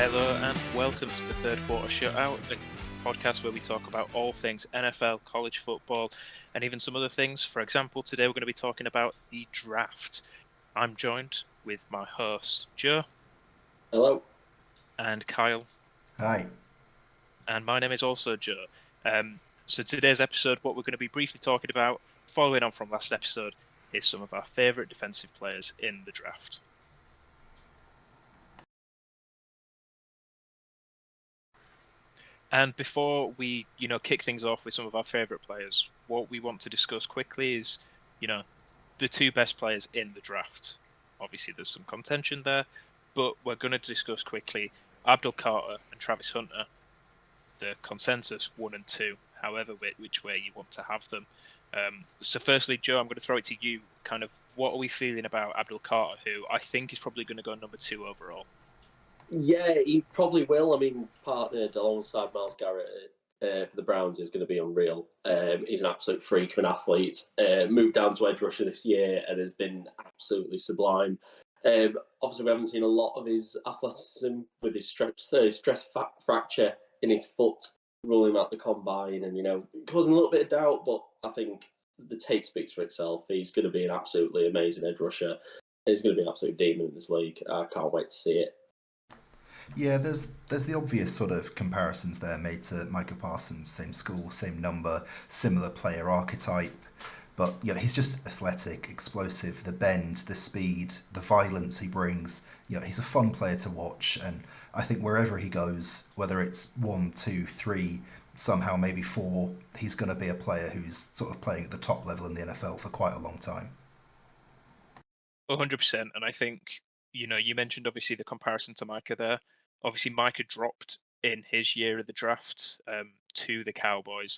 Hello and welcome to the Third Quarter Shutout, a podcast where we talk about all things NFL, college football, and even some other things. For example, today we're going to be talking about the draft. I'm joined with my hosts, Joe. Hello. And Kyle. Hi. And my name is also Joe. So today's episode, what we're going to be briefly talking about, following on from last episode, is some of our favourite defensive players in the draft. And before we, kick things off with some of our favourite players, what we want to discuss quickly is, the two best players in the draft. Obviously, there's some contention there, but we're going to discuss quickly Abdul Carter and Travis Hunter, the consensus 1 and 2, however which way you want to have them. So firstly, Joe, I'm going to throw it to you. Kind of, what are we feeling about Abdul Carter, who I think is probably going to go number 2 overall? Yeah, he probably will. I mean, partnered alongside Myles Garrett for the Browns is going to be unreal. He's an absolute freak of an athlete. Moved down to edge rusher this year and has been absolutely sublime. Obviously, we haven't seen a lot of his athleticism with his stress fracture in his foot, ruling out the combine and, causing a little bit of doubt. But I think the tape speaks for itself. He's going to be an absolutely amazing edge rusher. He's going to be an absolute demon in this league. I can't wait to see it. Yeah, there's the obvious sort of comparisons there made to Micah Parsons, same school, same number, similar player archetype. But he's just athletic, explosive, the bend, the speed, the violence he brings. He's a fun player to watch, and I think wherever he goes, whether it's 1, 2, 3, somehow maybe 4, he's going to be a player who's sort of playing at the top level in the NFL for quite a long time. 100%, and I think, you mentioned obviously the comparison to Micah there. Obviously, Micah dropped in his year of the draft to the Cowboys.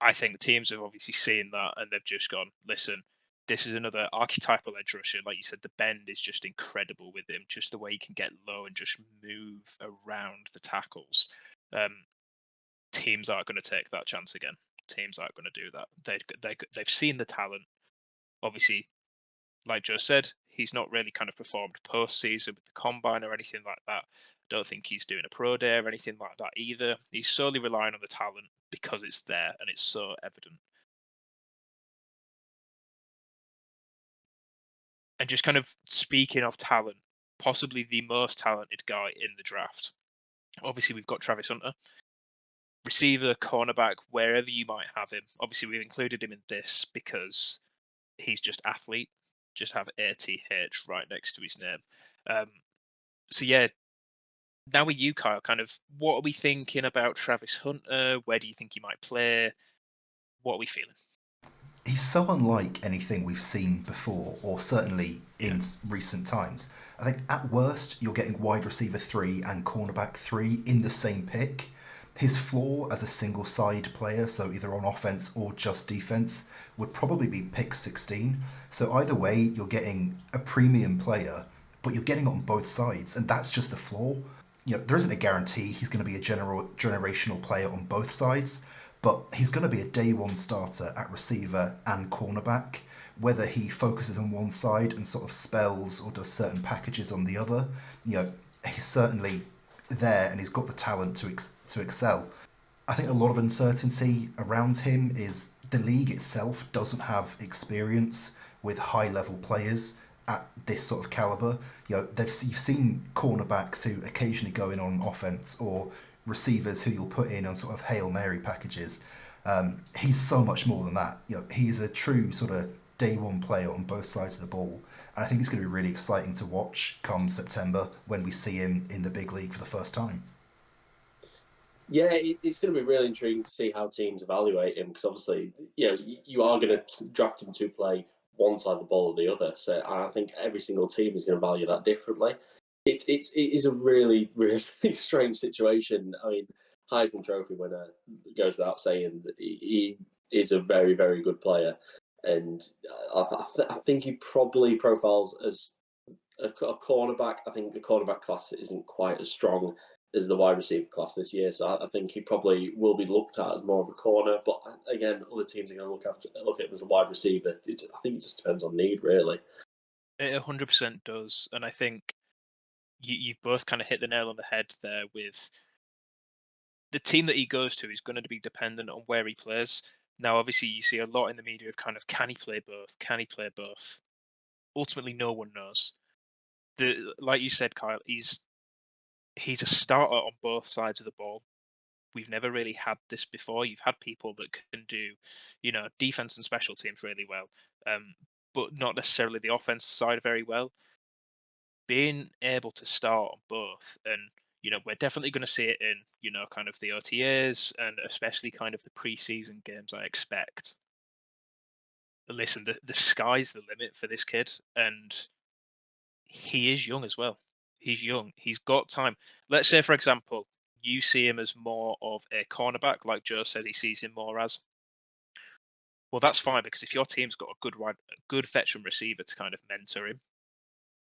I think the teams have obviously seen that and they've just gone, listen, this is another archetypal edge rusher. Like you said, the bend is just incredible with him, just the way he can get low and just move around the tackles. Teams aren't going to take that chance again. Teams aren't going to do that. They've seen the talent. Obviously, like Joe said, he's not really kind of performed post-season with the combine or anything like that. Don't think he's doing a pro day or anything like that either. He's solely relying on the talent because it's there and it's so evident. And just kind of speaking of talent, possibly the most talented guy in the draft. Obviously, we've got Travis Hunter. Receiver, cornerback, wherever you might have him. Obviously, we've included him in this because he's just athlete. Just have ATH right next to his name. So yeah, now with you, Kyle, kind of what are we thinking about Travis Hunter? Where do you think he might play? What are we feeling? He's so unlike anything we've seen before, or certainly in recent times. I think at worst, you're getting wide receiver 3 and cornerback 3 in the same pick. His floor as a single side player, so either on offense or just defense, would probably be pick 16. So either way, you're getting a premium player, but you're getting it on both sides, and that's just the floor. There isn't a guarantee he's going to be a generational player on both sides, but he's going to be a day one starter at receiver and cornerback. Whether he focuses on one side and sort of spells or does certain packages on the other, he's certainly there and he's got the talent to excel. I think a lot of uncertainty around him is the league itself doesn't have experience with high level players at this sort of caliber. You've seen cornerbacks who occasionally go in on offense or receivers who you'll put in on sort of Hail Mary packages. He's so much more than that. He is a true sort of day one player on both sides of the ball. And I think it's going to be really exciting to watch come September when we see him in the big league for the first time. Yeah, it's going to be really intriguing to see how teams evaluate him because obviously, you are going to draft him to play one side of the ball or the other. So I think every single team is going to value that differently. It is a really, really strange situation. I mean, Heisman Trophy winner goes without saying that he is a very, very good player. And I think he probably profiles as a cornerback. I think the cornerback class isn't quite as strong as the wide receiver class this year. So I think he probably will be looked at as more of a corner. But again, other teams are going to look at him as a wide receiver. I think it just depends on need, really. It 100% does. And I think, you mentioned obviously the cornerback class. Obviously, we've got Travis Hunter. Receiver, cornerback 3 in the same pick. So either way, you're getting a premium player. you've both kind of hit the nail on the head there with the team that he goes to is going to be dependent on where he plays. Now, obviously, you see a lot in the media of kind of, can he play both? Can he play both? Ultimately, no one knows. Like you said, Kyle, he's a starter on both sides of the ball. We've never really had this before. You've had people that can do, defense and special teams really well, but not necessarily the offense side very well. Being able to start on both, and we're definitely going to see it in kind of the OTAs and especially kind of the preseason games, I expect. Listen, the sky's the limit for this kid, and he is young as well. He's young. He's got time. Let's say, for example, you see him as more of a cornerback, like Joe said he sees him more as. Well, that's fine, because if your team's got a good veteran receiver to kind of mentor him,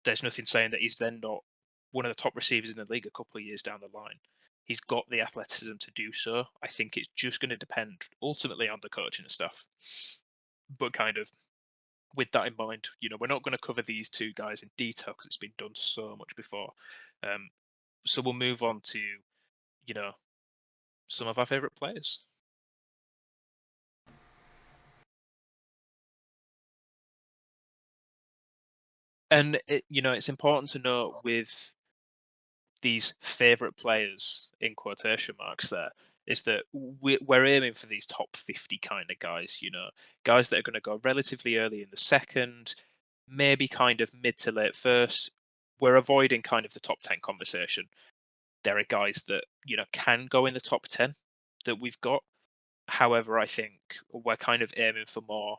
there's nothing saying that he's then not one of the top receivers in the league a couple of years down the line. He's got the athleticism to do so. I think it's just going to depend ultimately on the coaching and stuff. But kind of with that in mind, we're not going to cover these two guys in detail because it's been done so much before. So we'll move on to, some of our favorite players. And it's important to note with these favorite players in quotation marks there is that we're aiming for these top 50 kind of guys, guys that are going to go relatively early in the second, maybe kind of mid to late first. We're avoiding kind of the top 10 conversation. There are guys that, can go in the top 10 that we've got. However, I think we're kind of aiming for more.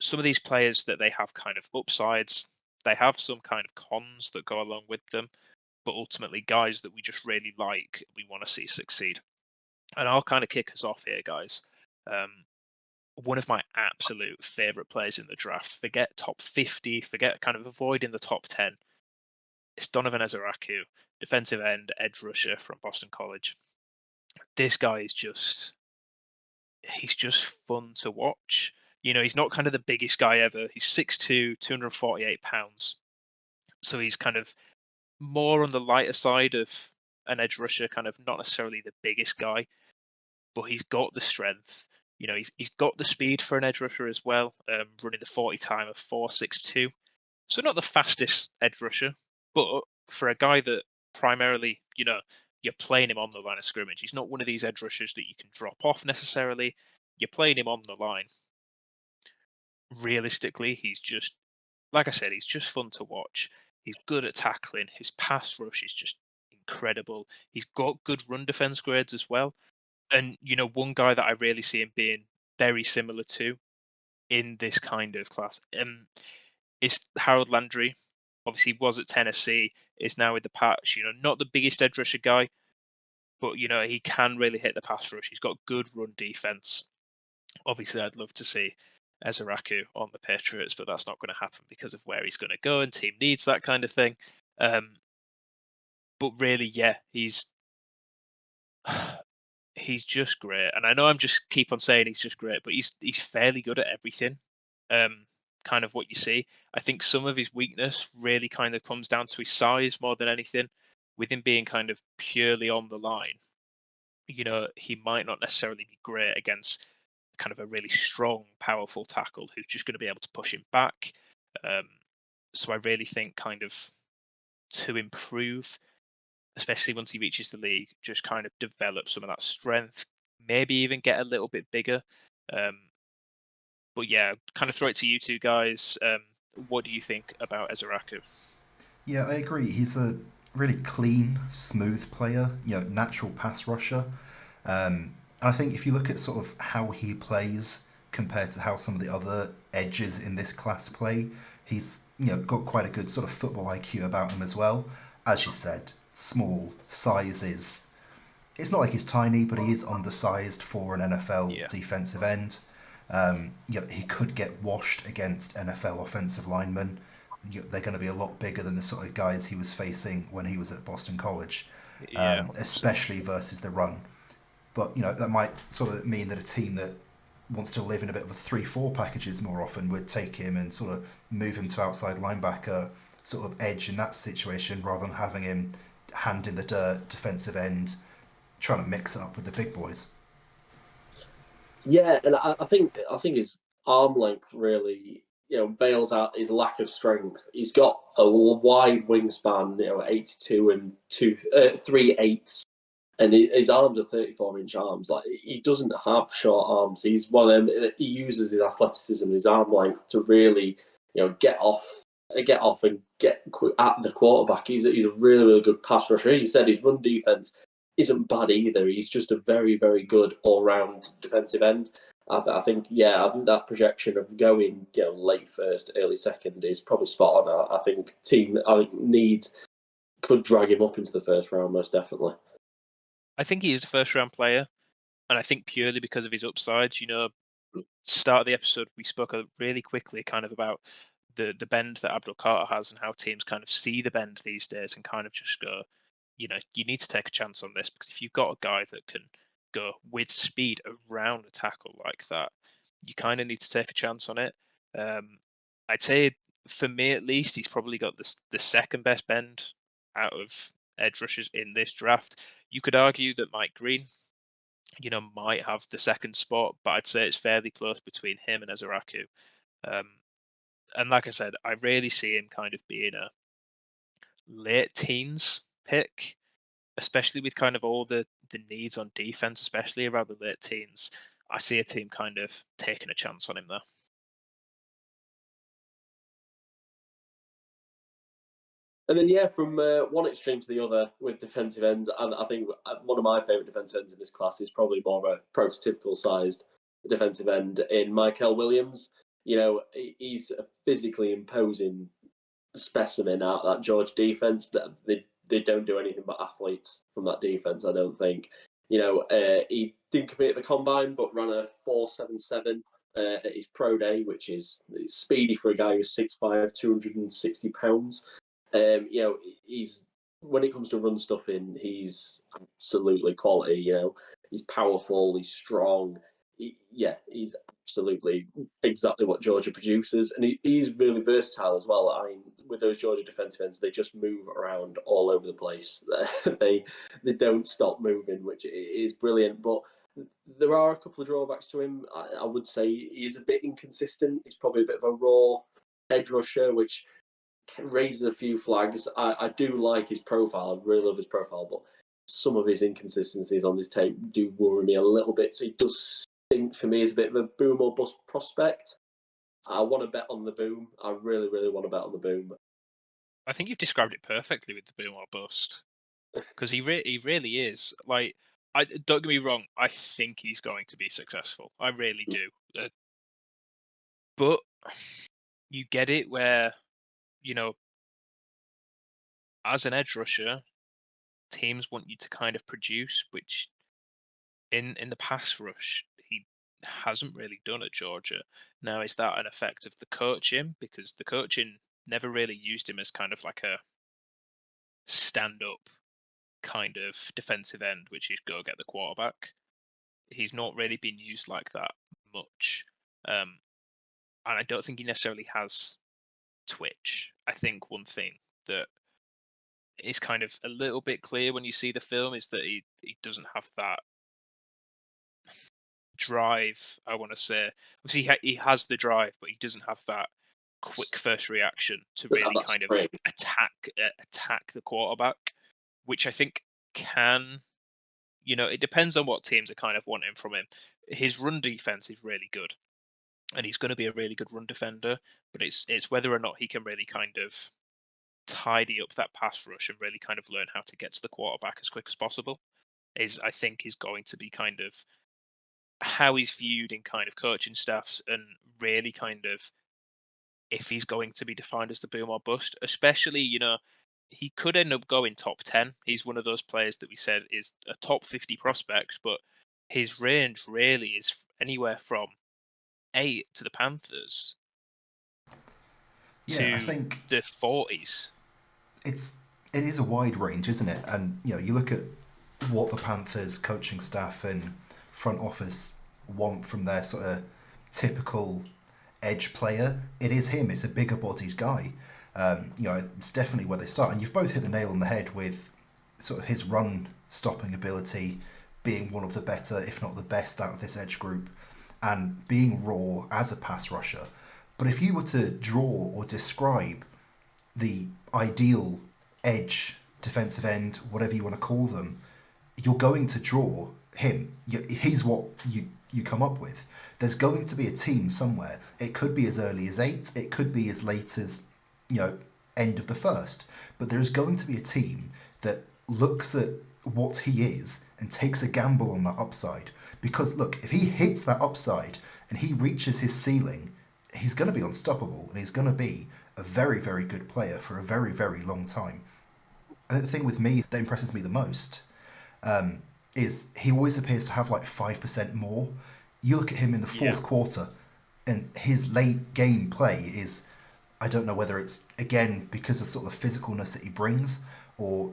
Some of these players that they have kind of upsides, they have some kind of cons that go along with them, but ultimately guys that we just really like, we want to see succeed. And I'll kind of kick us off here, guys. One of my absolute favorite players in the draft, forget top 50, forget kind of avoiding the top 10. It's Donovan Ezeraku, defensive end, edge rusher from Boston College. This guy is he's just fun to watch. He's not kind of the biggest guy ever. He's 6'2", 248 pounds. So he's kind of more on the lighter side of an edge rusher, kind of not necessarily the biggest guy, but he's got the strength. He's got the speed for an edge rusher as well, running the 40 time of 4.62. So not the fastest edge rusher, but for a guy that primarily, you're playing him on the line of scrimmage. He's not one of these edge rushers that you can drop off necessarily. You're playing him on the line. Realistically, he's just, like I said, he's just fun to watch. He's good at tackling. His pass rush is just incredible. He's got good run defense grades as well. And, one guy that I really see him being very similar to in this kind of class is Harold Landry. Obviously, he was at Tennessee, is now with the Pats. Not the biggest edge rusher guy, but, he can really hit the pass rush. He's got good run defense. Obviously, I'd love to see Ezeraku on the Patriots, but that's not going to happen because of where he's going to go, and team needs that kind of thing. But really, yeah, he's just great. And I know I'm just keep on saying he's just great, but he's fairly good at everything. Kind of what you see. I think some of his weakness really kind of comes down to his size more than anything. With him being kind of purely on the line, he might not necessarily be great against kind of a really strong, powerful tackle who's just going to be able to push him back. So I really think kind of to improve, especially once he reaches the league, just kind of develop some of that strength, maybe even get a little bit bigger. But yeah, kind of throw it to you two guys. What do you think about Ezeraku? Yeah, I agree. He's a really clean, smooth player, natural pass rusher. And I think if you look at sort of how he plays compared to how some of the other edges in this class play, he's got quite a good sort of football IQ about him as well. As you said, small sizes. It's not like he's tiny, but he is undersized for an NFL defensive end. He could get washed against NFL offensive linemen. They're going to be a lot bigger than the sort of guys he was facing when he was at Boston College, especially versus the run. But that might sort of mean that a team that wants to live in a bit of a 3-4 packages more often would take him and sort of move him to outside linebacker sort of edge in that situation rather than having him hand in the dirt, defensive end, trying to mix it up with the big boys. Yeah, and I think his arm length really, bails out his lack of strength. He's got a wide wingspan, 82 and 3/8, and his arms are 34-inch arms. Like, he doesn't have short arms. He's one of them. He uses his athleticism, his arm length to really, get off and get at the quarterback. He's a really, really good pass rusher. As you said, his run defense isn't bad either. He's just a very, very good all-round defensive end. I think that projection of going, late first, early second is probably spot on. I think Need could drag him up into the first round, most definitely. I think he is a first-round player, and I think purely because of his upsides. Start of the episode, we spoke really quickly kind of about the bend that Abdul Carter has and how teams kind of see the bend these days and kind of just go, you need to take a chance on this, because if you've got a guy that can go with speed around a tackle like that, you kind of need to take a chance on it. I'd say, for me at least, he's probably got the second best bend out of edge rushers in this draft. You could argue that Mike Green, might have the second spot, but I'd say it's fairly close between him and Ezeraku. And like I said, I really see him kind of being a late teens pick, especially with kind of all the needs on defense, especially around the late teens. I see a team kind of taking a chance on him there. And then, from one extreme to the other with defensive ends, and I think one of my favourite defensive ends in this class is probably more of a prototypical sized defensive end in Michael Williams. He's a physically imposing specimen out that Georgia defense. That they don't do anything but athletes from that defense, I don't think. He didn't compete at the combine, but ran a 4.77 at his pro day, which is speedy for a guy who's 6'5", 260 pounds. He's, when it comes to run stuffing, he's absolutely quality. He's powerful, he's strong. He's absolutely exactly what Georgia produces, and he's really versatile as well. I mean, with those Georgia defensive ends, they just move around all over the place. they don't stop moving, which is brilliant. But there are a couple of drawbacks to him. I would say he's a bit inconsistent. He's probably a bit of a raw edge rusher, which raises a few flags. I do like his profile. I really love his profile, but some of his inconsistencies on this tape do worry me a little bit. So he does think, for me, is a bit of a boom or bust prospect. I want to bet on the boom. I really, really want to bet on the boom. I think you've described it perfectly with the boom or bust, because he really is. Like, don't get me wrong, I think he's going to be successful. I really do. But you get it where, as an edge rusher, teams want you to kind of produce, which in the pass rush, he hasn't really done at Georgia. Now, is that an effect of the coaching? Because the coaching never really used him as kind of like a stand-up kind of defensive end, which is go get the quarterback. He's not really been used like that much. And I don't think he necessarily has twitch. I think one thing that is kind of a little bit clear when you see the film is that he doesn't have that drive, I want to say. Obviously, he has the drive, but he doesn't have that quick first reaction to really kind of attack the quarterback, which I think can, it depends on what teams are kind of wanting from him. His run defense is really good, and he's going to be a really good run defender, but it's whether or not he can really kind of tidy up that pass rush and really kind of learn how to get to the quarterback as quick as possible I think is going to be kind of how he's viewed in kind of coaching staffs, and really kind of if he's going to be defined as the boom or bust. Especially, he could end up going top 10. He's one of those players that we said is a top 50 prospect, but his range really is anywhere from 8 to the Panthers I think the 40s. It is a wide range, isn't it? And you look at what the Panthers coaching staff and front office want from their sort of typical edge player. It is him. It's a bigger bodied guy. It's definitely where they start. And you've both hit the nail on the head with sort of his run stopping ability being one of the better, if not the best, out of this edge group, and being raw as a pass rusher. But if you were to draw or describe the ideal edge, defensive end, whatever you want to call them, you're going to draw him. He's what you come up with. There's going to be a team somewhere. It could be as early as 8. It could be as late as, end of the first. But there's going to be a team that looks at what he is and takes a gamble on that upside. Because look, if he hits that upside and he reaches his ceiling, he's going to be unstoppable and he's going to be a very, very good player for a very, very long time. And the thing with me that impresses me the most is he always appears to have like 5% more. You look at him in the fourth quarter and his late game play is, I don't know whether it's, again, because of sort of the physicalness that he brings or,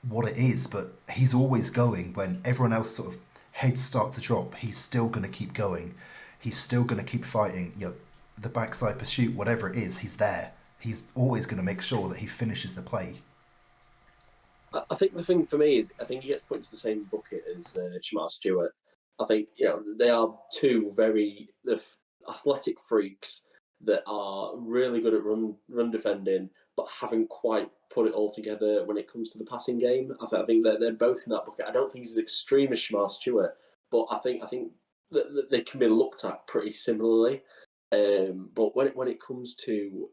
what it is, but he's always going when everyone else sort of heads start to drop. He's still going to keep going. He's still going to keep fighting. The backside pursuit, whatever it is, he's there. He's always going to make sure that he finishes the play. I think the thing for me is, I think he gets put into the same bucket as Shamar Stewart. I think, they are two very athletic freaks that are really good at run defending, but haven't quite put it all together when it comes to the passing game. I think that they're both in that bucket. I don't think he's as extreme as Shamar Stewart, but I think that they can be looked at pretty similarly. But when it comes to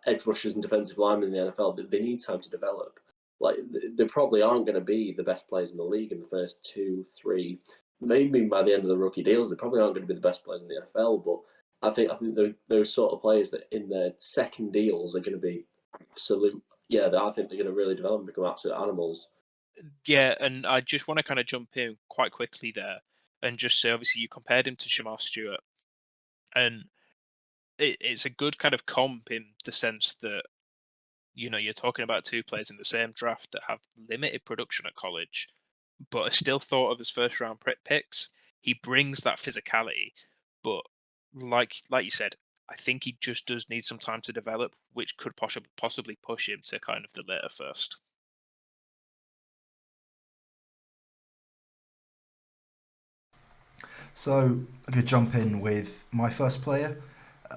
edge rushers and defensive linemen in the NFL, they need time to develop. Like, they probably aren't going to be the best players in the league in the first 2, 3, maybe by the end of the rookie deals, they probably aren't going to be the best players in the NFL. But I think those sort of players that in their second deals are going to be absolute. Yeah, I think they're going to really develop and become absolute animals. Yeah, and I just want to kind of jump in quite quickly there and just say, obviously, you compared him to Shamar Stewart, and it's a good kind of comp in the sense that, you're talking about two players in the same draft that have limited production at college, but are still thought of as first round picks. He brings that physicality, but like you said, I think he just does need some time to develop, which could possibly push him to kind of the later first. So I'm going to jump in with my first player.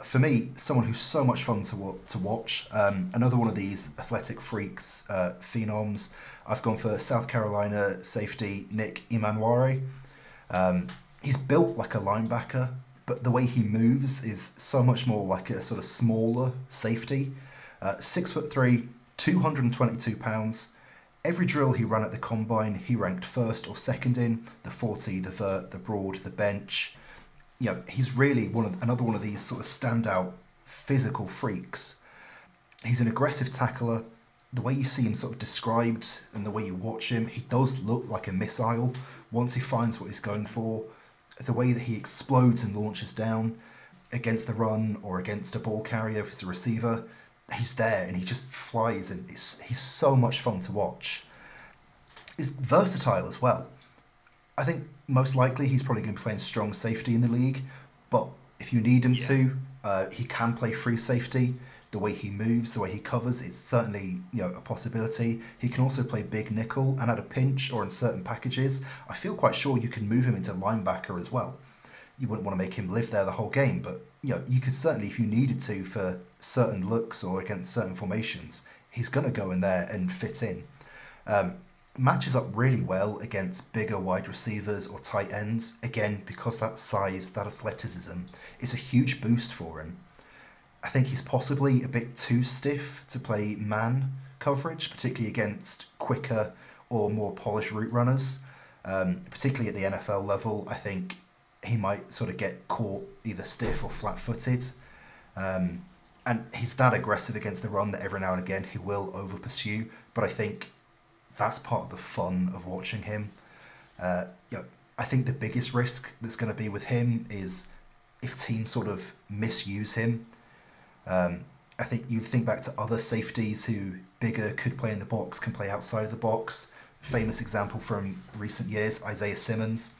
For me, someone who's so much fun to watch. Another one of these athletic freaks, phenoms. I've gone for South Carolina safety Nick Emmanwari. He's built like a linebacker, but the way he moves is so much more like a sort of smaller safety. 6'3", 222 pounds. Every drill he ran at the combine, he ranked first or second in. The 40, the vert, the broad, the bench. He's really another one of these sort of standout physical freaks. He's an aggressive tackler. The way you see him sort of described and the way you watch him, he does look like a missile once he finds what he's going for. The way that he explodes and launches down against the run or against a ball carrier if it's a receiver, he's there and he just flies and he's so much fun to watch. He's versatile as well. I think most likely he's probably going to be playing strong safety in the league, but if you need him to, he can play free safety. The way he moves, the way he covers, it's certainly a possibility. He can also play big nickel, and at a pinch or in certain packages, I feel quite sure you can move him into linebacker as well. You wouldn't want to make him live there the whole game, but you could certainly, if you needed to, for certain looks or against certain formations, he's going to go in there and fit in. Matches up really well against bigger wide receivers or tight ends, again, because that size, that athleticism is a huge boost for him. I think he's possibly a bit too stiff to play man coverage, particularly against quicker or more polished route runners. Particularly at the NFL level, I think he might sort of get caught either stiff or flat-footed. And he's that aggressive against the run that every now and again he will over-pursue, but I think that's part of the fun of watching him. I think the biggest risk that's going to be with him is if teams sort of misuse him. I think you think back to other safeties who bigger could play in the box, can play outside of the box. Famous example from recent years, Isaiah Simmons.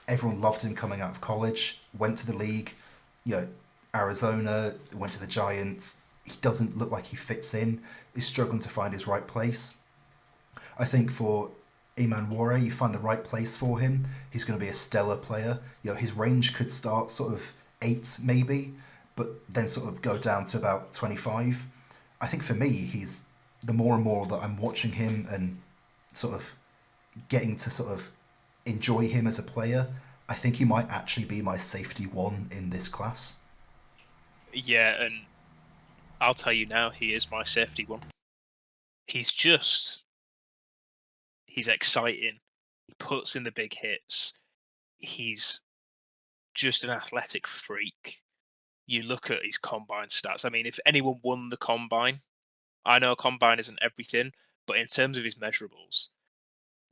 Everyone loved him coming out of college, went to the league, Arizona, went to the Giants, he doesn't look like he fits in. He's struggling to find his right place. I think for Iman Ware, you find the right place for him. He's going to be a stellar player. His range could start sort of 8 maybe, but then sort of go down to about 25. I think for me, he's the more and more that I'm watching him and sort of getting to sort of enjoy him as a player, I think he might actually be my safety 1 in this class. Yeah, and I'll tell you now, he is my safety 1. He's exciting. He puts in the big hits. He's just an athletic freak. You look at his combine stats. I mean, if anyone won the combine, I know a combine isn't everything, but in terms of his measurables,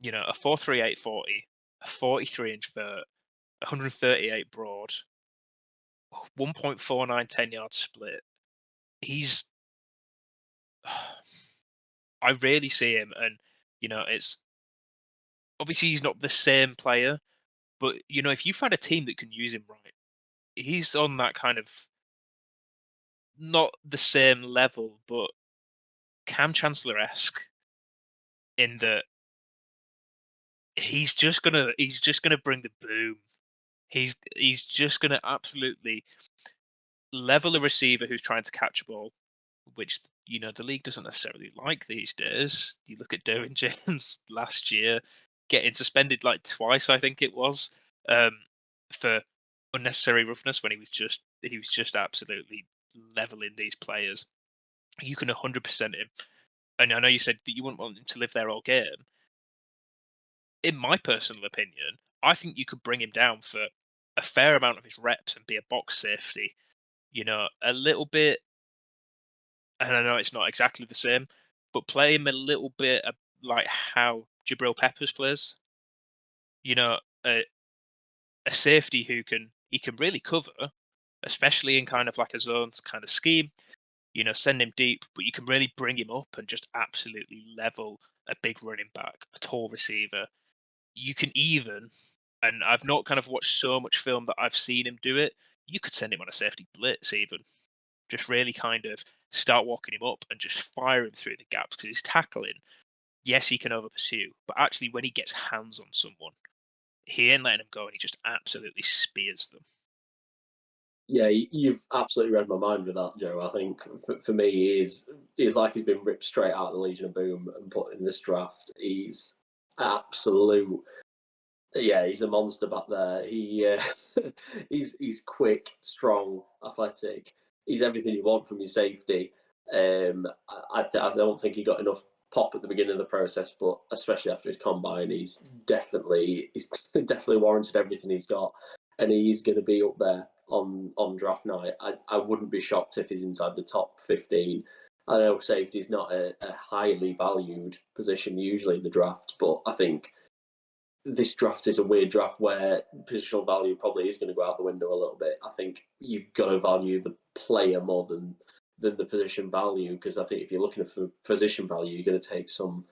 a 4.38 40, a 43-inch vert, 138 broad, 1.49 10-yard split. He's I rarely see him, and it's obviously he's not the same player, but if you find a team that can use him right, he's on that kind of not the same level, but Cam Chancellor-esque in that he's just gonna bring the boom. He's just gonna absolutely level a receiver who's trying to catch a ball, which the league doesn't necessarily like these days. You look at Derwin James last year getting suspended like twice, I think it was, for unnecessary roughness when he was just absolutely leveling these players. You can 100% him, and I know you said that you wouldn't want him to live there all game. In my personal opinion, I think you could bring him down for a fair amount of his reps and be a box safety. A little bit, and I know it's not exactly the same, but play him a little bit like how Jabril Peppers plays. A safety who can really cover, especially in kind of like a zones kind of scheme. Send him deep, but you can really bring him up and just absolutely level a big running back, a tall receiver. You can even, and I've not kind of watched so much film that I've seen him do it, you could send him on a safety blitz even. Just really kind of start walking him up and just fire him through the gaps because he's tackling. Yes, he can over pursue, but actually when he gets hands on someone, he ain't letting them go and he just absolutely spears them. Yeah, you've absolutely read my mind with that, Joe. I think for me, he is like he's been ripped straight out of the Legion of Boom and put in this draft. He's absolute. Yeah, he's a monster back there. He's quick, strong, athletic. He's everything you want from your safety. I don't think he got enough pop at the beginning of the process, but especially after his combine, he's definitely warranted everything he's got, and he's going to be up there on draft night. I wouldn't be shocked if he's inside the top 15. I know safety is not a highly valued position usually in the draft, but I think this draft is a weird draft where positional value probably is going to go out the window a little bit. I think you've got to value the player more than the position value, because I think if you're looking for position value, you're going to take some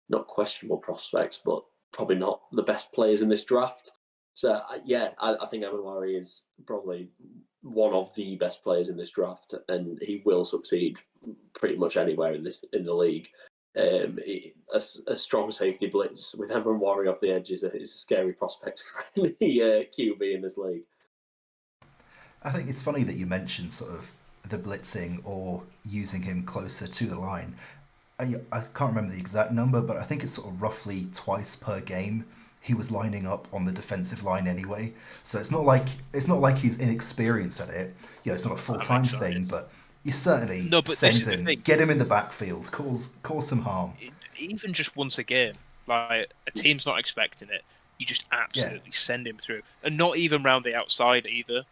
not questionable prospects, but probably not the best players in this draft. So I think Evan Ware is probably one of the best players in this draft, and he will succeed pretty much anywhere in the league. A strong safety blitz with Evan Ware off the edge is a scary prospect for any QB in this league. I think it's funny that you mentioned sort of the blitzing or using him closer to the line. I can't remember the exact number, but I think it's sort of roughly twice per game he was lining up on the defensive line anyway. So it's not like he's inexperienced at it. It's not a full-time thing, but you certainly send him, get him in the backfield, cause some harm. Even just once a game, like a team's not expecting it, you just absolutely send him through, and not even round the outside either.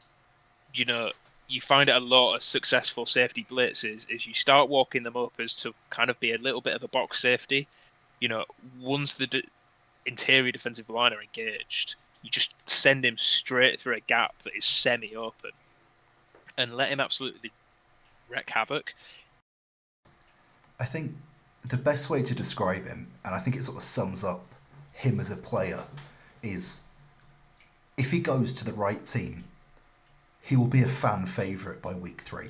You find it a lot of successful safety blitzes is you start walking them up as to kind of be a little bit of a box safety. Once the interior defensive line are engaged, you just send him straight through a gap that is semi-open and let him absolutely wreak havoc. I think the best way to describe him, and I think it sort of sums up him as a player, is if he goes to the right team, he will be a fan favourite by week 3.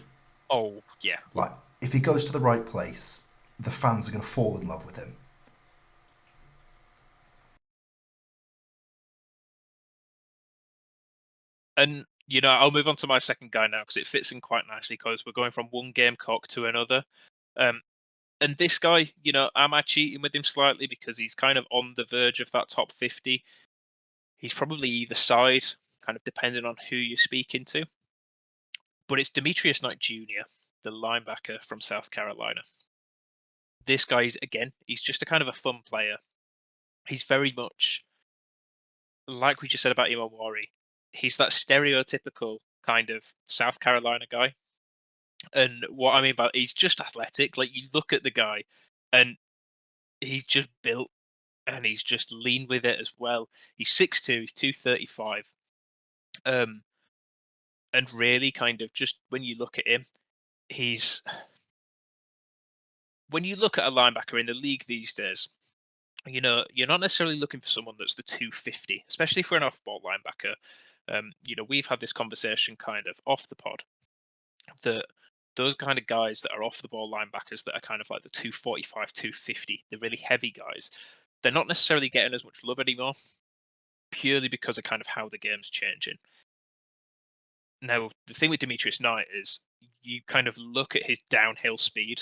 Oh, yeah. Like, if he goes to the right place, the fans are going to fall in love with him. And I'll move on to my second guy now because it fits in quite nicely because we're going from one Gamecock to another. And this guy, am I cheating with him slightly because he's kind of on the verge of that top 50? He's probably either side, kind of depending on who you're speaking to. But it's Demetrius Knight Jr., the linebacker from South Carolina. This guy is, again, he's just a kind of a fun player. He's very much, like we just said about Imam Wari, he's that stereotypical kind of South Carolina guy. And what I mean by he's just athletic. Like, you look at the guy and he's just built and he's just lean with it as well. He's 6'2", he's 235. And really kind of just when you look at him, when you look at a linebacker in the league these days, you're not necessarily looking for someone that's the 250, especially for an off-ball linebacker. We've had this conversation kind of off the pod that those kind of guys that are off the ball linebackers that are kind of like the 245, 250, the really heavy guys, they're not necessarily getting as much love anymore, purely because of kind of how the game's changing. Now, the thing with Demetrius Knight is you kind of look at his downhill speed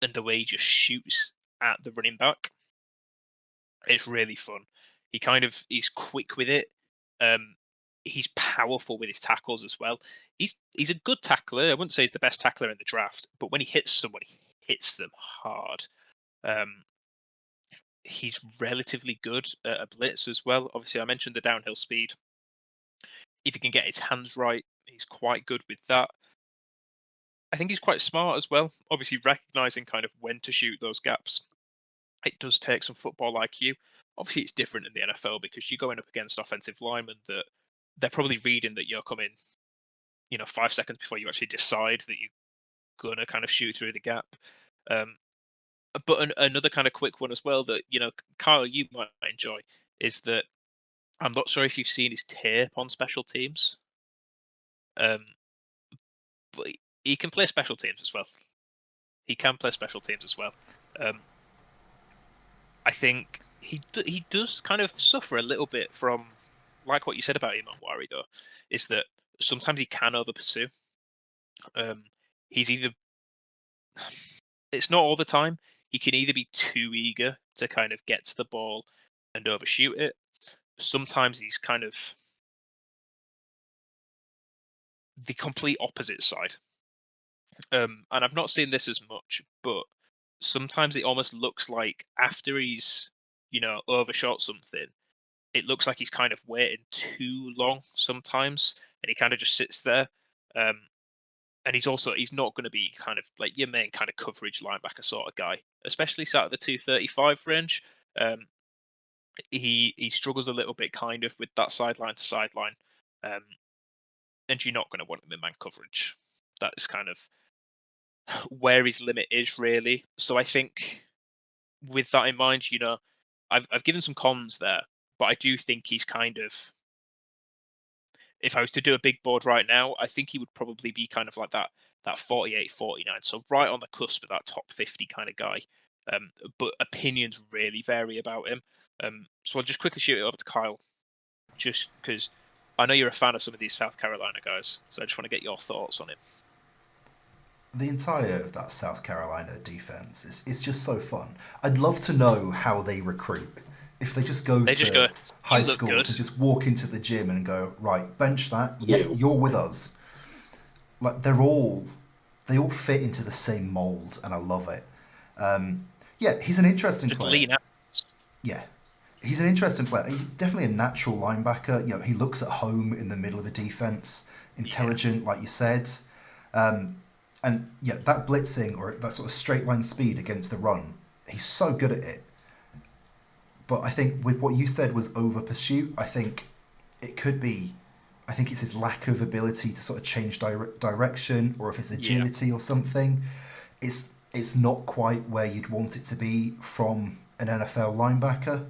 and the way he just shoots at the running back. It's really fun. He's quick with it. He's powerful with his tackles as well. He's a good tackler. I wouldn't say he's the best tackler in the draft, but when he hits someone, he hits them hard. He's relatively good at a blitz as well. Obviously, I mentioned the downhill speed. If he can get his hands right, he's quite good with that. I think he's quite smart as well. Obviously, recognizing kind of when to shoot those gaps. It does take some football IQ. Obviously, it's different in the NFL because you're going up against offensive linemen that they're probably reading that you're coming, 5 seconds before you actually decide that you're going to kind of shoot through the gap. But another kind of quick one as well that, Kyle, you might enjoy is that I'm not sure if you've seen his tape on special teams. But he can play special teams as well. He can play special teams as well. I think he does kind of suffer a little bit from, like what you said about Imam Wari, though, is that sometimes he can over pursue. He's either, it's not all the time, he can either be too eager to kind of get to the ball and overshoot it. Sometimes he's kind of the complete opposite side. And I've not seen this as much, but sometimes it almost looks like after he's, overshot something, it looks like he's kind of waiting too long sometimes, and he kind of just sits there. And he's not going to be kind of like your main kind of coverage linebacker sort of guy, especially sat at the 235 range. He struggles a little bit kind of with that sideline to sideline, and you're not going to want him in man coverage. That is kind of where his limit is, really. So I think with that in mind, I've given some cons there, but I do think he's kind of, if I was to do a big board right now, I think he would probably be kind of like that 48, 49. So right on the cusp of that top 50 kind of guy. But opinions really vary about him. So I'll just quickly shoot it over to Kyle, just because I know you're a fan of some of these South Carolina guys. So I just want to get your thoughts on him. The entire of that South Carolina defense is just so fun. I'd love to know how they recruit. If they just go to high schools and just walk into the gym and go, right, bench that, you're with us. Like, they all fit into the same mold, and I love it. He's an interesting player. Lean out. Yeah, he's an interesting player. He's definitely a natural linebacker. He looks at home in the middle of a defense, intelligent, like you said. And that blitzing or that sort of straight line speed against the run, he's so good at it. But I think with what you said was over pursuit, I think it could be, I think it's his lack of ability to sort of change direction, or if it's agility or something. It's not quite where you'd want it to be from an NFL linebacker.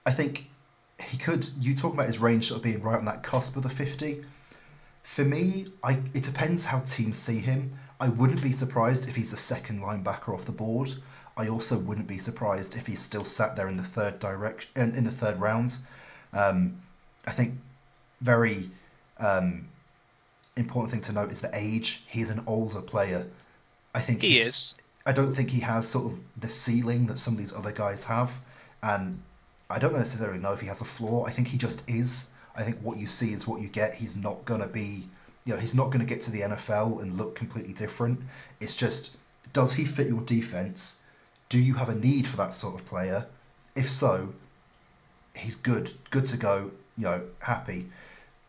I think you talk about his range sort of being right on that cusp of the 50. For me, it depends how teams see him. I wouldn't be surprised if he's the second linebacker off the board. I also wouldn't be surprised if he's still sat there in the in the third round. I think very important thing to note is the age. He's an older player. I think He is. I don't think he has sort of the ceiling that some of these other guys have, and I don't necessarily know if he has a flaw. I think he just is. I think what you see is what you get. He's not gonna be, he's not gonna get to the NFL and look completely different. It's just, does he fit your defense? Do you have a need for that sort of player? If so, he's good to go. Happy.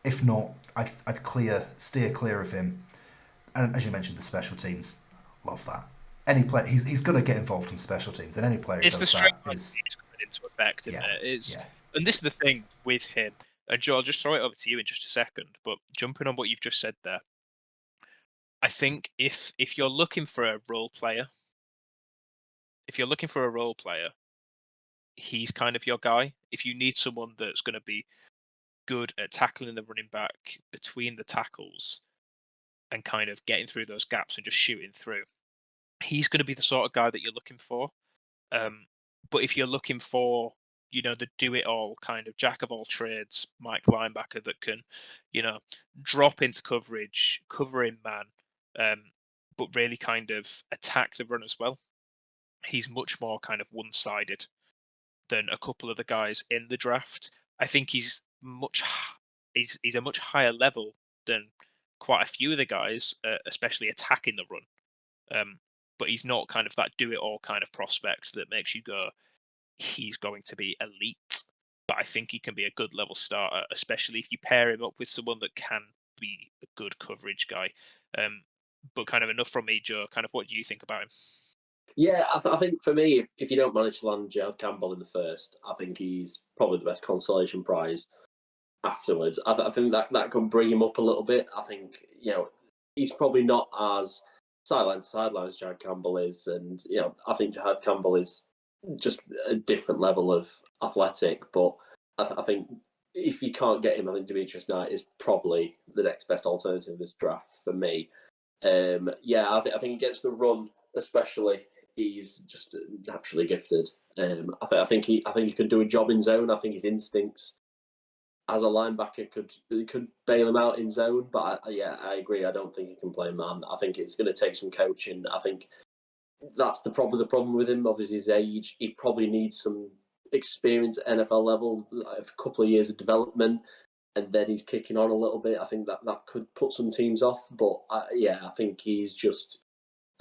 If not, I'd steer clear of him. And as you mentioned, the special teams, love that. Any player, he's going to get involved in special teams, and any player who It's the does straight that is coming into effect, isn't yeah, it? It's, yeah. and this is the thing with him. And Joe, I'll just throw it over to you in just a second. But jumping on what you've just said there, I think if you're looking for a role player, he's kind of your guy. If you need someone that's going to be good at tackling the running back between the tackles and kind of getting through those gaps and just shooting through, he's going to be the sort of guy that you're looking for. But if you're looking for, the do-it-all kind of jack of all trades, Mike linebacker that can, drop into coverage, cover in man, but really kind of attack the run as well, he's much more kind of one-sided than a couple of the guys in the draft. I think he's a much higher level than quite a few of the guys, especially attacking the run. But he's not kind of that do-it-all kind of prospect that makes you go, he's going to be elite. But I think he can be a good level starter, especially if you pair him up with someone that can be a good coverage guy. But kind of enough from me, Joe. Kind of what do you think about him? Yeah, I think for me, if you don't manage to land Gerald Campbell in the first, I think he's probably the best consolation prize afterwards. I think that can bring him up a little bit. I think, he's probably not as sideline to sideline as Jared Campbell is. And, I think Jared Campbell is just a different level of athletic. But I think if you can't get him, I think Demetrius Knight is probably the next best alternative in this draft for me. I think he gets the run, especially. He's just naturally gifted. I think he could do a job in zone. I think his instincts as a linebacker could bail him out in zone. But I agree. I don't think he can play man. I think it's going to take some coaching. I think that's the problem with him. Obviously, his age. He probably needs some experience at NFL level, like a couple of years of development, and then he's kicking on a little bit. I think that could put some teams off. But I think he's just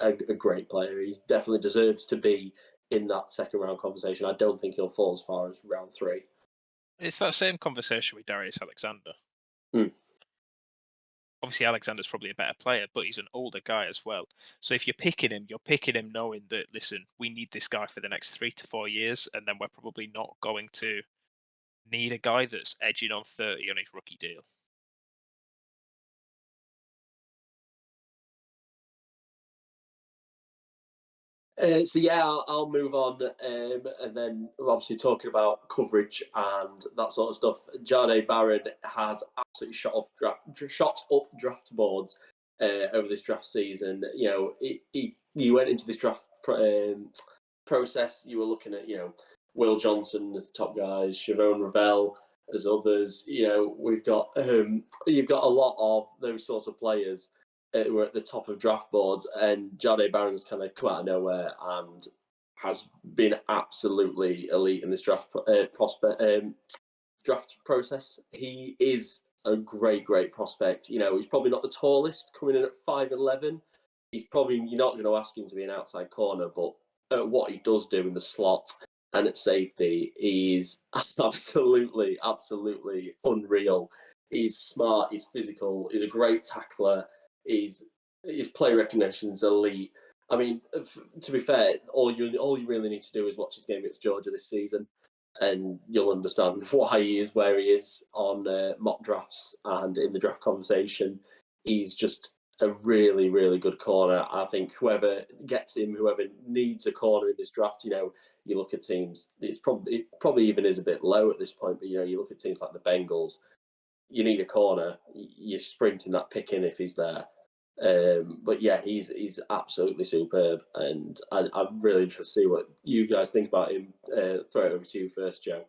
a great player. He definitely deserves to be in that second round conversation. I don't think he'll fall as far as round 3. It's that same conversation with Darius Alexander. Obviously, Alexander's probably a better player, but he's an older guy as well. So if you're picking him knowing that, listen, we need this guy for the next 3 to 4 years, and then we're probably not going to need a guy that's edging on 30 on his rookie deal. I'll move on, and then we're obviously talking about coverage and that sort of stuff. Jahdae Barron has absolutely shot up draft boards over this draft season. You went into this draft process. You were looking at Will Johnson as the top guys, Siobhan Ravel as others. We've got you've got a lot of those sorts of players were at the top of draft boards, and Jahdae Barron's kind of come out of nowhere and has been absolutely elite in this draft draft process. He is a great prospect. He's probably not the tallest, coming in at 5'11". You're not going to ask him to be an outside corner, but what he does do in the slot and at safety is absolutely unreal. He's smart, he's physical, he's a great tackler. His play recognition's elite. I mean, to be fair, all you really need to do is watch his game against Georgia this season, and you'll understand why he is where he is on mock drafts and in the draft conversation. He's just a really good corner. I think whoever gets him, whoever needs a corner in this draft, you look at teams. It probably even is a bit low at this point, but you look at teams like the Bengals. You need a corner. You're sprinting that pick in if he's there. But yeah, he's absolutely superb, and I'm really interested to see what you guys think about him. Throw it over to you first, Joe.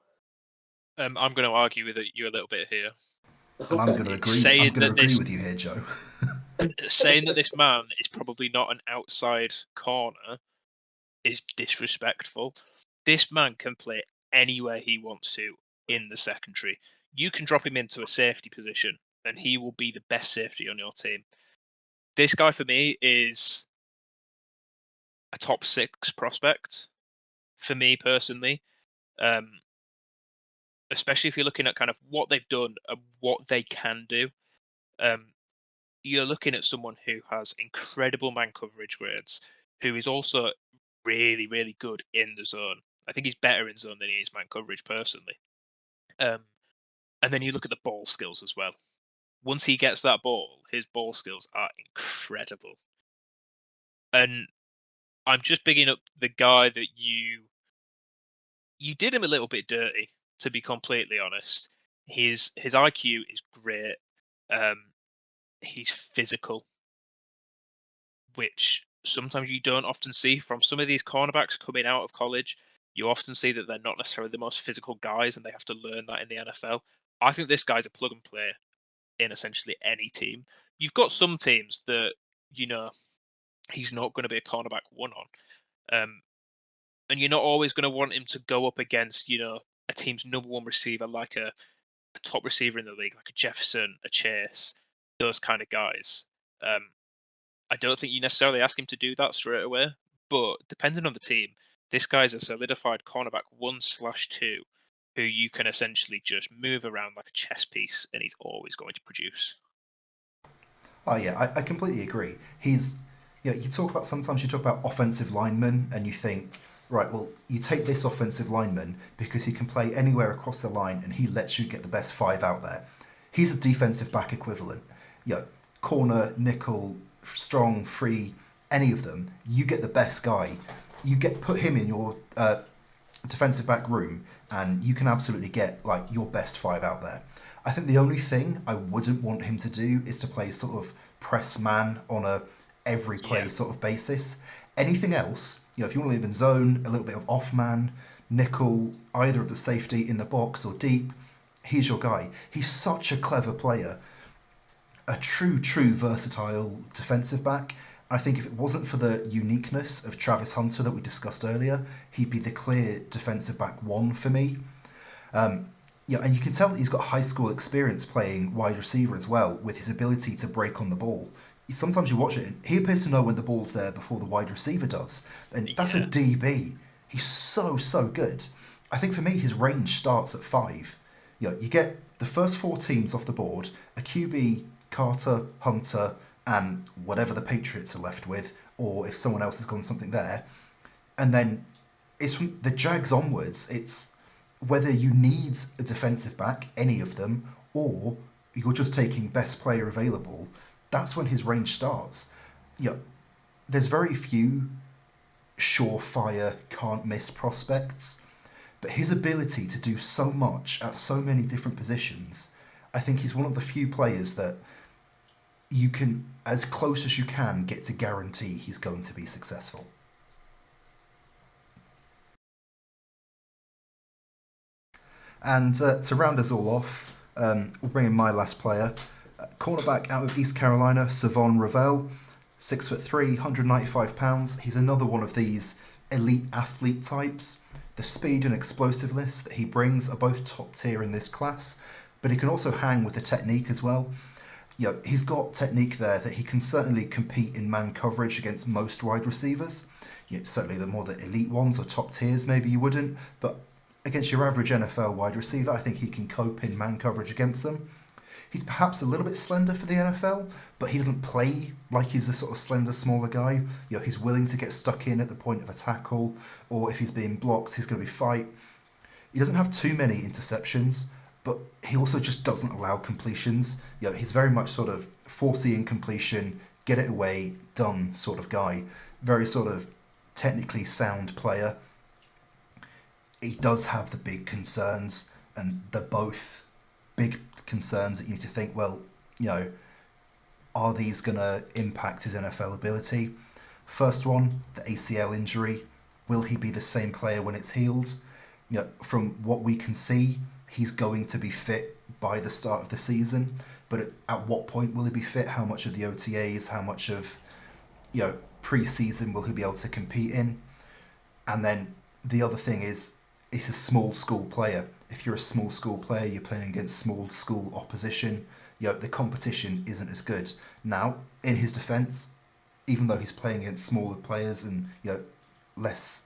I'm going to argue with you a little bit here, And I'm Okay. going to agree. I'm saying going to that agree this with you here, Joe. man is probably not an outside corner is disrespectful. This man can play anywhere he wants to in the secondary. You can drop him into a safety position, and he will be the best safety on your team. This guy for me is a top 6 prospect for me personally. Especially if you're looking at kind of what they've done and what they can do. You're looking at someone who has incredible man coverage grades, who is also really, really good in the zone. I think he's better in zone than he is man coverage personally. And then you look at the ball skills as well. Once he gets that ball, his ball skills are incredible. And I'm just bigging up the guy that you did him a little bit dirty, to be completely honest. His IQ is great. He's physical, which sometimes you don't often see from some of these cornerbacks coming out of college. You often see that they're not necessarily the most physical guys, and they have to learn that in the NFL. I think this guy's a plug and play in essentially any team. You've got some teams that, he's not going to be a cornerback one on. And you're not always going to want him to go up against, a team's number one receiver, like a top receiver in the league, like a Jefferson, a Chase, those kind of guys. I don't think you necessarily ask him to do that straight away, but depending on the team, this guy's a solidified cornerback 1/2 who you can essentially just move around like a chess piece, and he's always going to produce. Oh yeah, I completely agree. Sometimes you talk about offensive linemen and you think, right, well, you take this offensive lineman because he can play anywhere across the line and he lets you get the best 5 out there. He's a defensive back equivalent. Corner, nickel, strong, free, any of them, you get the best guy. Put him in your defensive back room and you can absolutely get like your best 5 out there. I think the only thing I wouldn't want him to do is to play sort of press man on a every play sort of basis. Anything else, if you want to live in zone, a little bit of off man, nickel, either of the safety in the box or deep, he's your guy. He's such a clever player, a true versatile defensive back. I think if it wasn't for the uniqueness of Travis Hunter that we discussed earlier, he'd be the clear defensive back 1 for me. And you can tell that he's got high school experience playing wide receiver as well, with his ability to break on the ball. Sometimes you watch it, and he appears to know when the ball's there before the wide receiver does. And that's a DB. He's so good. I think for me, his range starts at 5. You get the first 4 teams off the board, a QB, Carter, Hunter, and whatever the Patriots are left with, or if someone else has gone something there. And then it's from the Jags onwards, it's whether you need a defensive back, any of them, or you're just taking best player available, that's when his range starts. There's very few surefire, can't miss prospects, but his ability to do so much at so many different positions, I think he's one of the few players that you can, as close as you can, get to guarantee he's going to be successful. And to round us all off, we'll bring in my last player, cornerback out of East Carolina, Savon Ravel, 6'3", 195 pounds. He's another one of these elite athlete types. The speed and explosiveness that he brings are both top tier in this class, but he can also hang with the technique as well. He's got technique there that he can certainly compete in man coverage against most wide receivers. Certainly the more the elite ones or top tiers, maybe you wouldn't, but against your average NFL wide receiver, I think he can cope in man coverage against them. He's perhaps a little bit slender for the NFL, but he doesn't play like he's a sort of slender, smaller guy. He's willing to get stuck in at the point of a tackle, or if he's being blocked, he's going to be fight. He doesn't have too many interceptions, but he also just doesn't allow completions. He's very much sort of foreseeing completion, get it away, done sort of guy. Very sort of technically sound player. He does have the big concerns, and they're both big concerns that you need to think, well, are these going to impact his NFL ability? First one, the ACL injury. Will he be the same player when it's healed? From what we can see, he's going to be fit by the start of the season. But at what point will he be fit? How much of the OTAs? How much of pre-season will he be able to compete in? And then the other thing is, it's a small school player. If you're a small school player, you're playing against small school opposition. The competition isn't as good. Now, in his defence, even though he's playing against smaller players and less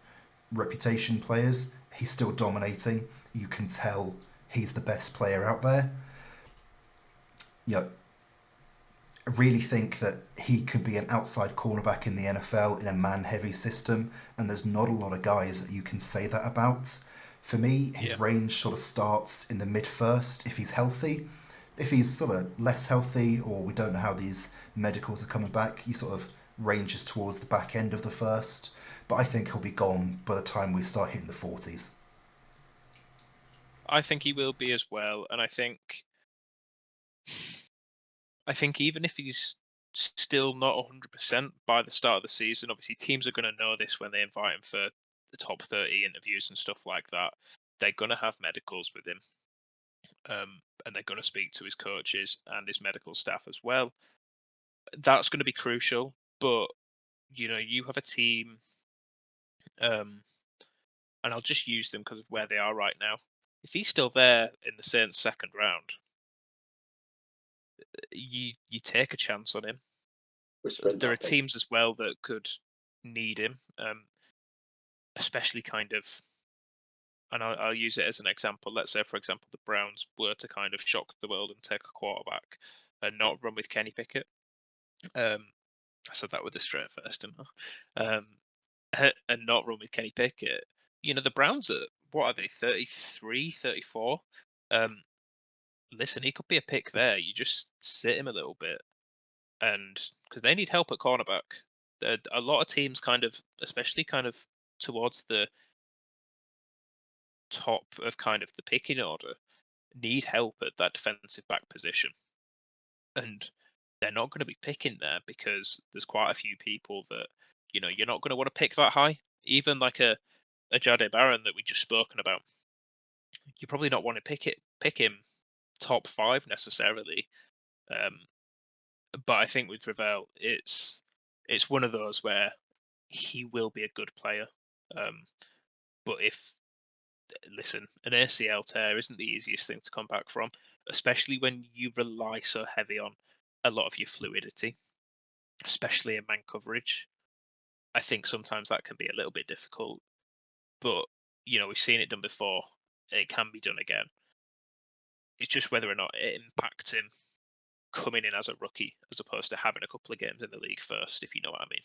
reputation players, he's still dominating. You can tell he's the best player out there. I really think that he could be an outside cornerback in the NFL in a man-heavy system, and there's not a lot of guys that you can say that about. For me, his range sort of starts in the mid-first if he's healthy. If he's sort of less healthy, or we don't know how these medicals are coming back, he sort of ranges towards the back end of the first. But I think he'll be gone by the time we start hitting the 40s. I think he will be as well, and I think even if he's still not 100% by the start of the season, obviously teams are going to know this when they invite him for the top 30 interviews and stuff like that. They're going to have medicals with him, and they're going to speak to his coaches and his medical staff as well. That's going to be crucial, but you have a team, and I'll just use them because of where they are right now. If he's still there in the Saints' second round, you take a chance on him. There are teams as well that could need him, especially kind of, and I'll use it as an example. Let's say, for example, the Browns were to kind of shock the world and take a quarterback and not run with Kenny Pickett. I said that with a straight face, didn't I? And not run with Kenny Pickett. The Browns are, what are they, 33, 34? Listen, he could be a pick there. You just sit him a little bit, and because they need help at cornerback. A lot of teams kind of, especially kind of towards the top of kind of the picking order, need help at that defensive back position. And they're not going to be picking there because there's quite a few people that, you're not going to want to pick that high. Even like a Jade Barron that we just spoken about, you probably not want to pick him top 5 necessarily. But I think with Ravel, it's one of those where he will be a good player. But listen, an ACL tear isn't the easiest thing to come back from, especially when you rely so heavy on a lot of your fluidity, especially in man coverage. I think sometimes that can be a little bit difficult, but we've seen it done before. It can be done again. It's just whether or not it impacts him coming in as a rookie as opposed to having a couple of games in the league first, if you know what I mean.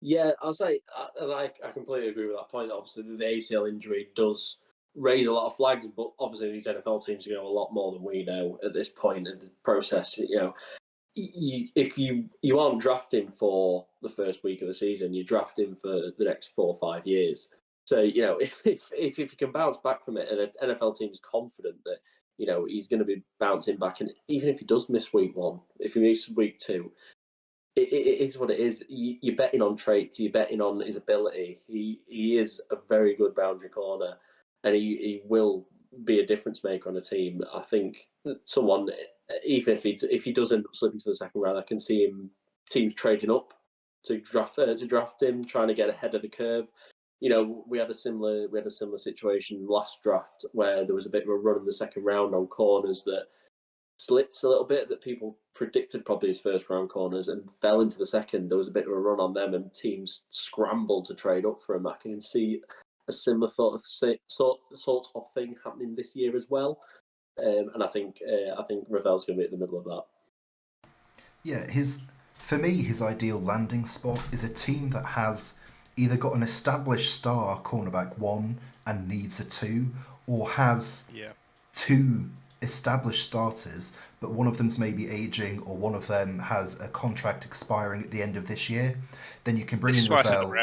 Yeah, I'll say, and I completely agree with that point. Obviously, the ACL injury does raise a lot of flags, but obviously these NFL teams know a lot more than we know at this point in the process. If you aren't drafting for the first week of the season, you're drafting for the next 4 or 5 years. So if you can bounce back from it, and an NFL team is confident that he's going to be bouncing back, and even if he does miss week 1, if he misses week 2. It is what it is. You're betting on traits. You're betting on his ability. He is a very good boundary corner, and he will be a difference maker on a team. I think someone, even if he does end up slipping to the second round, I can see teams trading up to draft him, trying to get ahead of the curve. We had a similar situation last draft where there was a bit of a run in the second round on corners that slipped a little bit, that people predicted probably his first round corners and fell into the second. There was a bit of a run on them, and teams scrambled to trade up for him. I can see a similar sort of thing happening this year as well, and I think Ravel's going to be at the middle of that. Yeah, for me, his ideal landing spot is a team that has either got an established star cornerback 1 and needs a 2, or has 2 established starters, but one of them's maybe aging, or one of them has a contract expiring at the end of this year. Then you can bring in Ravel.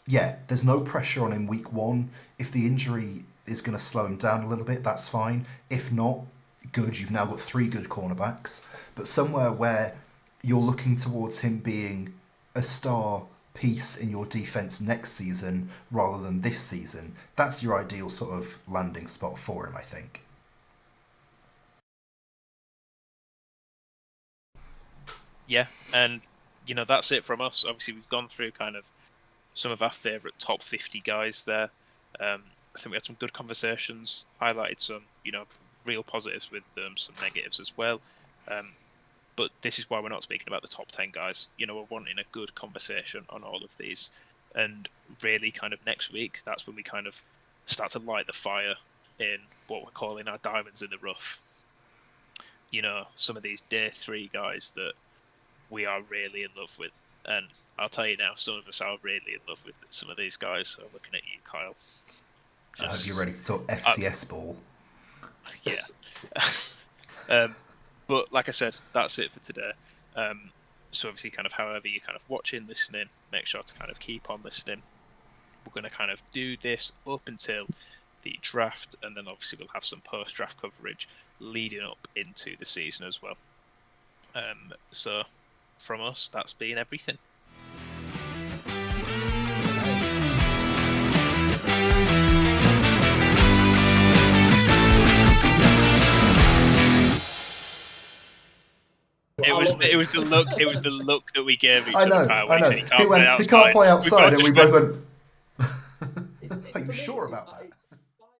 Yeah, there's no pressure on him week 1. If the injury is going to slow him down a little bit, that's fine. If not, good, you've now got 3 good cornerbacks. But somewhere where you're looking towards him being a star piece in your defense next season rather than this season. That's your ideal sort of landing spot for him, I think. Yeah, and that's it from us. Obviously, we've gone through kind of some of our favourite top 50 guys there. I think we had some good conversations, highlighted some, real positives with them, some negatives as well. But this is why we're not speaking about the top 10 guys. We're wanting a good conversation on all of these. And really kind of next week, that's when we kind of start to light the fire in what we're calling our diamonds in the rough. Some of these day 3 guys that we are really in love with. And I'll tell you now, some of us are really in love with some of these guys. So I'm looking at you, Kyle. I hope you're ready to talk FCS ball. Yeah. But like I said, that's it for today. So obviously kind of however you're kind of watching, listening, make sure to kind of keep on listening. We're going to kind of do this up until the draft, and then obviously we'll have some post-draft coverage leading up into the season as well. So from us, that's been everything. It was the look that we gave each other. I know. He can't play outside, and we both went. Are you sure about that?